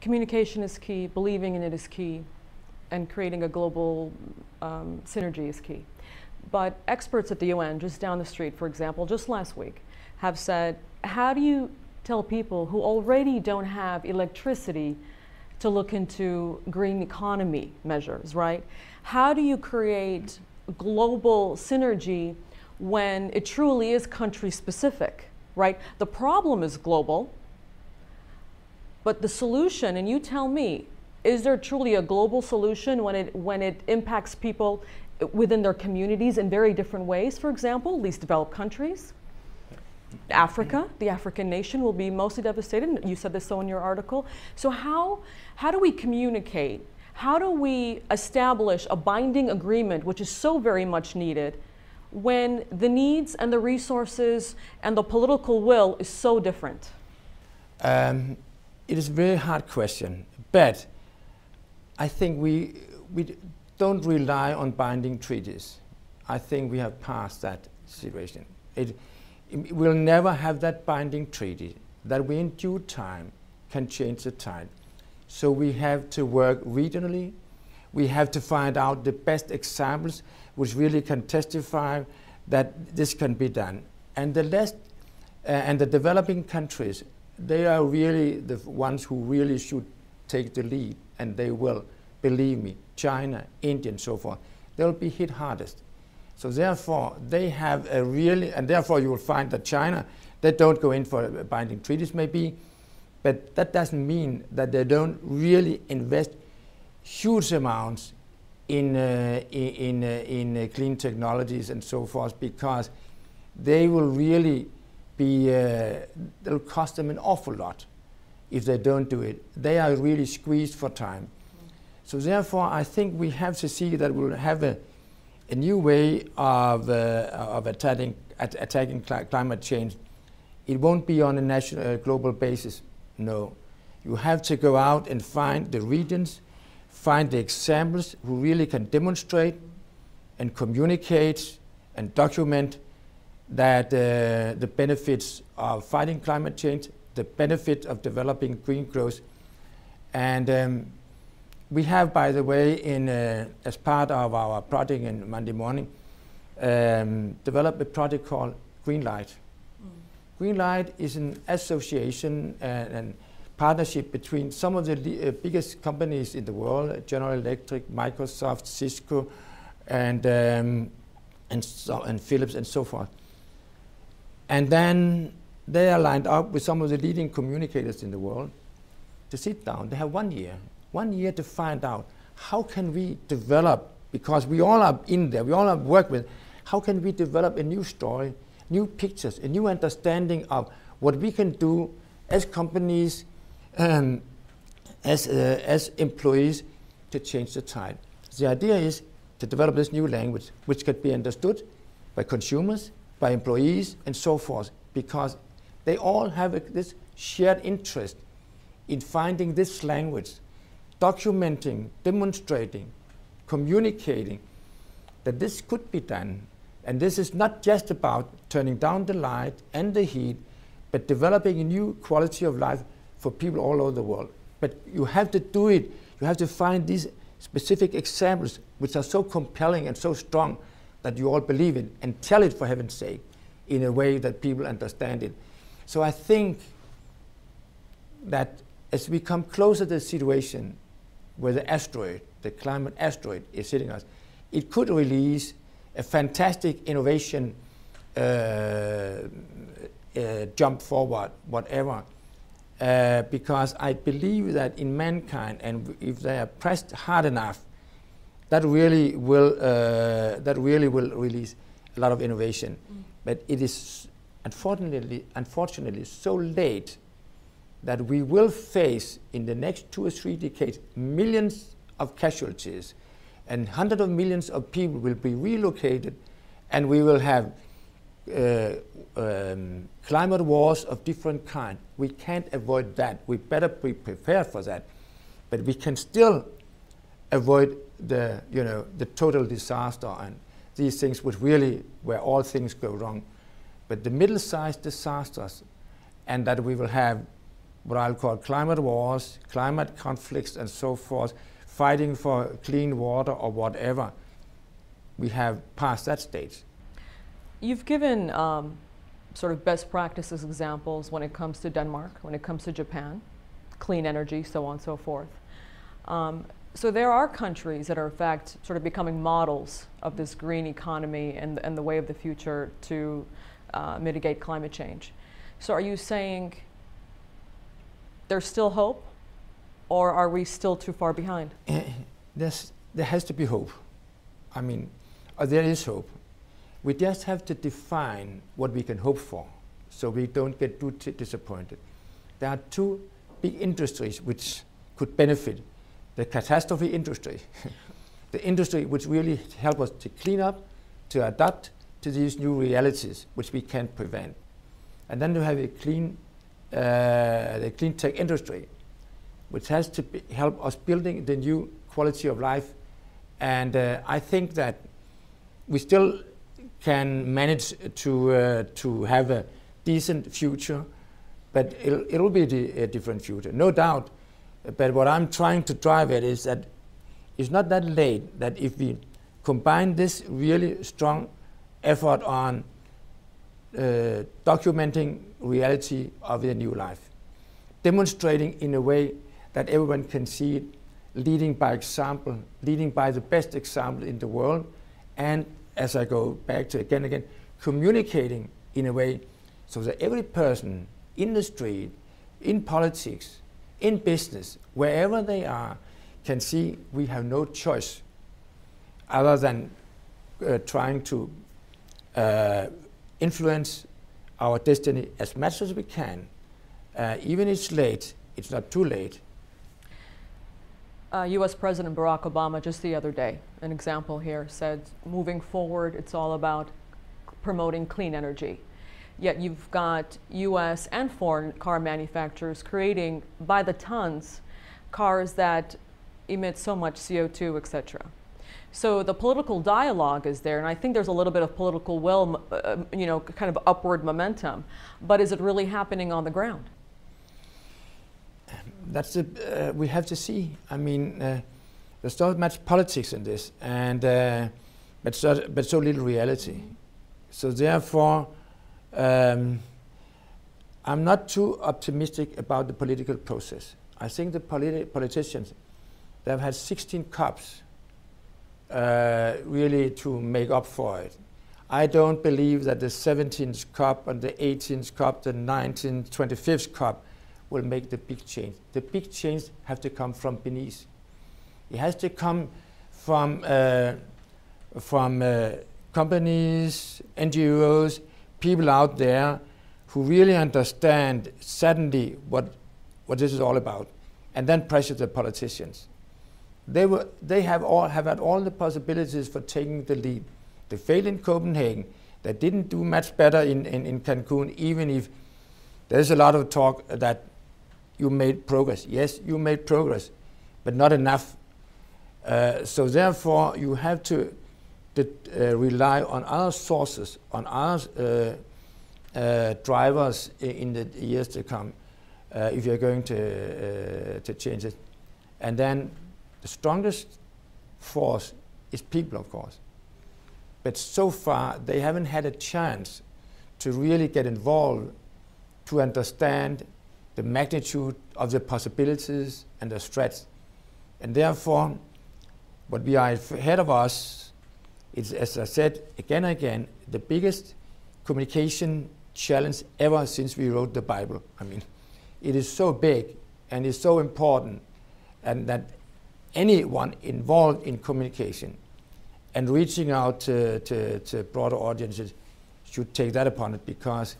Communication is key, believing in it is key, and creating a global synergy is key. But experts at the UN, just down the street, for example, just last week, have said, how do you tell people who already don't have electricity to look into green economy measures, right? How do you create global synergy when it truly is country specific, right? The problem is global, but the solution, and you tell me, is there truly a global solution when it impacts people within their communities in very different ways? For example, least developed countries. Africa, the African nation, will be mostly devastated. You said this so in your article. So how do we communicate? How do we establish a binding agreement, which is so very much needed, when the needs and the resources and the political will is so different? It is a very hard question, but I think we don't rely on binding treaties. I think we have passed that situation. We'll never have that binding treaty that we in due time can change the tide. So we have to work regionally. We have to find out the best examples which really can testify that this can be done. And the developing countries, they are really the ones who really should take the lead, and they will, believe me. China, India, and so forth, they will be hit hardest. So therefore, they have a really, and therefore you will find that China, they don't go in for binding treaties maybe, but that doesn't mean that they don't really invest huge amounts in clean technologies and so forth, because they will really be, it'll cost them an awful lot if they don't do it. They are really squeezed for time. So therefore, I think we have to see that we'll have a new way of attacking climate change. It won't be on a national, global basis, no. You have to go out and find the regions, find the examples who really can demonstrate and communicate and document that the benefits of fighting climate change, the benefit of developing green growth. And we have, by the way, as part of our project in Monday morning, developed a project called Greenlight. Greenlight is an association and partnership between some of the biggest companies in the world, General Electric, Microsoft, Cisco, and Philips, and so forth. And then they are lined up with some of the leading communicators in the world to sit down. They have 1 year to find out how can we develop, because we all are in there, we all have worked with, how can we develop a new story, new pictures, a new understanding of what we can do as companies, as employees, to change the tide. The idea is to develop this new language, which can be understood by consumers, by employees, and so forth, because they all have this shared interest in finding this language, documenting, demonstrating, communicating that this could be done. And this is not just about turning down the light and the heat, but developing a new quality of life for people all over the world. But you have to do it, you have to find these specific examples which are so compelling and so strong that you all believe it, and tell it, for heaven's sake, in a way that people understand it. So I think that as we come closer to the situation where the asteroid, the climate asteroid, is hitting us, it could release a fantastic innovation jump forward, whatever. Because I believe that in mankind, and if they are pressed hard enough, that really will release a lot of innovation. But it is unfortunately so late that we will face in the next 2 or 3 decades millions of casualties, and hundreds of millions of people will be relocated, and we will have climate wars of different kinds. We can't avoid that. We better be prepared for that. But we can still avoid the total disaster and these things which really, where all things go wrong. But the middle-sized disasters, and that we will have what I'll call climate wars, climate conflicts and so forth, fighting for clean water or whatever. We have passed that stage. You've given sort of best practices examples when it comes to Denmark, when it comes to Japan, clean energy, so on and so forth. So there are countries that are in fact sort of becoming models of this green economy and the way of the future to mitigate climate change. So are you saying there's still hope, or are we still too far behind? There has to be hope. I mean, there is hope. We just have to define what we can hope for so we don't get too disappointed. There are two big industries which could benefit. The catastrophe industry, the industry which really help us to clean up, to adapt to these new realities which we can't prevent. And then you have a the clean tech industry, which has to help us building the new quality of life. And I think that we still can manage to have a decent future, but it'll be a different future, no doubt. But what I'm trying to drive at is that it's not that late, that if we combine this really strong effort on documenting reality of the new life, demonstrating in a way that everyone can see it, leading by example, leading by the best example in the world, and as I go back to again, communicating in a way so that every person in the street, in politics, in business, wherever they are, can see we have no choice other than trying to influence our destiny as much as we can. Even if it's late, it's not too late. US President Barack Obama just the other day, an example here, said moving forward it's all about promoting clean energy. Yet you've got US and foreign car manufacturers creating by the tons cars that emit so much CO2, etc. So the political dialogue is there, and I think there's a little bit of political will, kind of upward momentum. But is it really happening on the ground? That's we have to see. I mean, there's not much politics in this, and but so little reality. So therefore, I'm not too optimistic about the political process. I think the politicians, they've had 16 COPs really to make up for it. I don't believe that the 17th COP and the 18th COP, the 19th, 25th COP will make the big change. The big change has to come from beneath. It has to come from companies, NGOs, people out there who really understand suddenly what this is all about, and then pressure the politicians. They have had all the possibilities for taking the lead. They failed in Copenhagen. They didn't do much better in Cancun, even if there's a lot of talk that you made progress. Yes, you made progress, but not enough. So therefore, you have to rely on other sources, on other drivers in the years to come, if you're going to change it. And then the strongest force is people, of course. But so far, they haven't had a chance to really get involved, to understand the magnitude of the possibilities and the threats. And therefore, what we are ahead of us is, as I said again and again, the biggest communication challenge ever since we wrote the Bible. I mean, it is so big and it's so important, and that anyone involved in communication and reaching out to broader audiences should take that upon it, because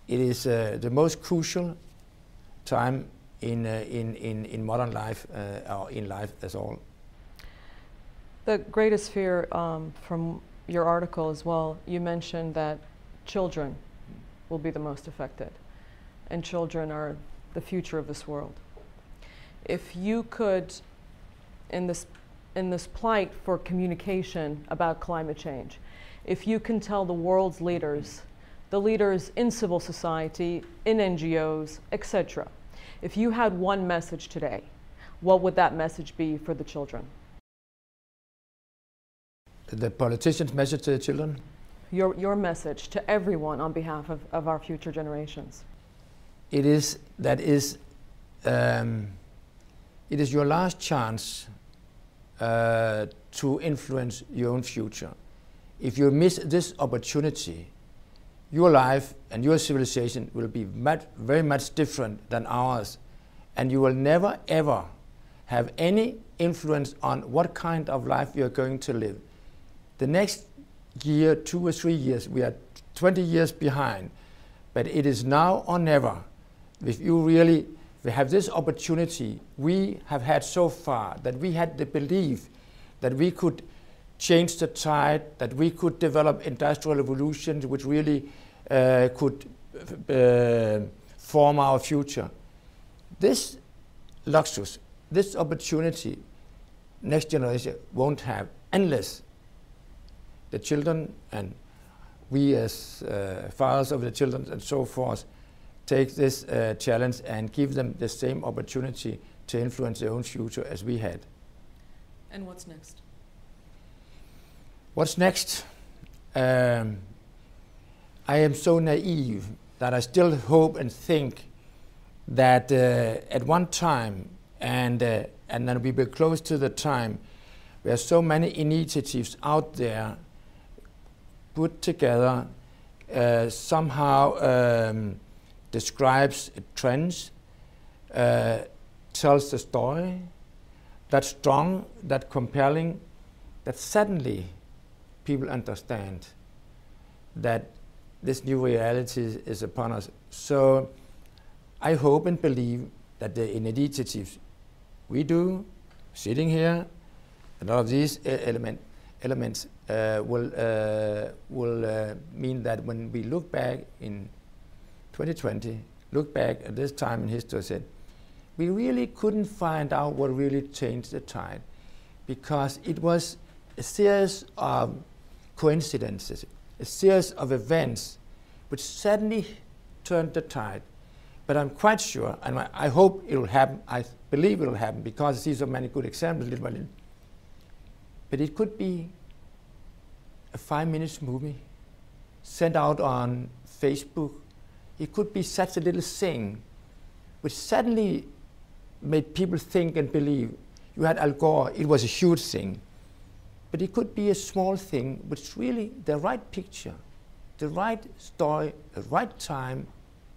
it is the most crucial time in modern life, or in life as all. The greatest fear, from your article as well, you mentioned that children will be the most affected, and children are the future of this world. If you could, in this plight for communication about climate change, if you can tell the world's leaders, the leaders in civil society, in NGOs, etc., If you had one message today, what would that message be for the children? The politician's message to the children? Your message to everyone on behalf of our future generations. It is your last chance to influence your own future. If you miss this opportunity, your life and your civilization will be very much different than ours, and you will never ever have any influence on what kind of life you are going to live. The next year, 2 or 3 years, we are 20 years behind, but it is now or never. If you really have this opportunity we have had so far, that we had the belief that we could change the tide, that we could develop industrial revolutions which really could form our future. This luxury, this opportunity, next generation won't have unless the children and we as fathers of the children and so forth take this challenge and give them the same opportunity to influence their own future as we had. And what's next? What's next? I am so naive that I still hope and think that at one time, and then we will close to the time where so many initiatives out there put together somehow describes trends, tells the story, that's strong, that compelling, that suddenly people understand that this new reality is upon us. So I hope and believe that the initiatives we do, sitting here, a lot of these elements will mean that when we look back in 2020, look back at this time in history, said, we really couldn't find out what really changed the tide, because it was a series of coincidences, a series of events which suddenly turned the tide. But I'm quite sure, and I hope it will happen, I believe it will happen, because I see so many good examples little by little. But it could be a 5-minute movie sent out on Facebook. It could be such a little thing which suddenly made people think and believe. You had Al Gore, it was a huge thing. But it could be a small thing, which really the right picture, the right story, the right time,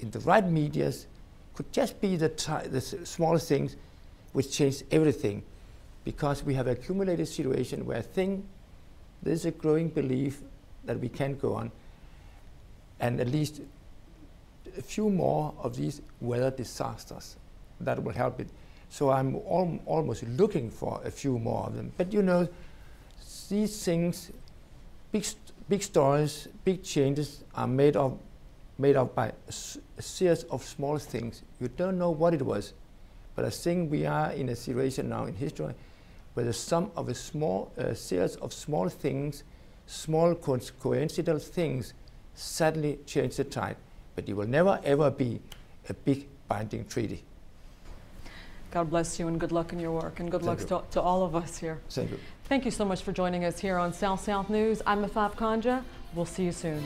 in the right medias, could just be the small things which change everything. Because we have accumulated a situation where I think there's a growing belief that we can go on, and at least a few more of these weather disasters that will help it. So I'm almost looking for a few more of them. But you know, these things, big stories, big changes are made up by a series of small things. You don't know what it was, but I think we are in a situation now in history where the sum of a small series of small things, small coincidental things, suddenly change the tide. But it will never ever be a big binding treaty. God bless you and good luck in your work, and good luck to all of us here. Thank you. Thank you so much for joining us here on South South News. I'm Afaf Kanja. We'll see you soon.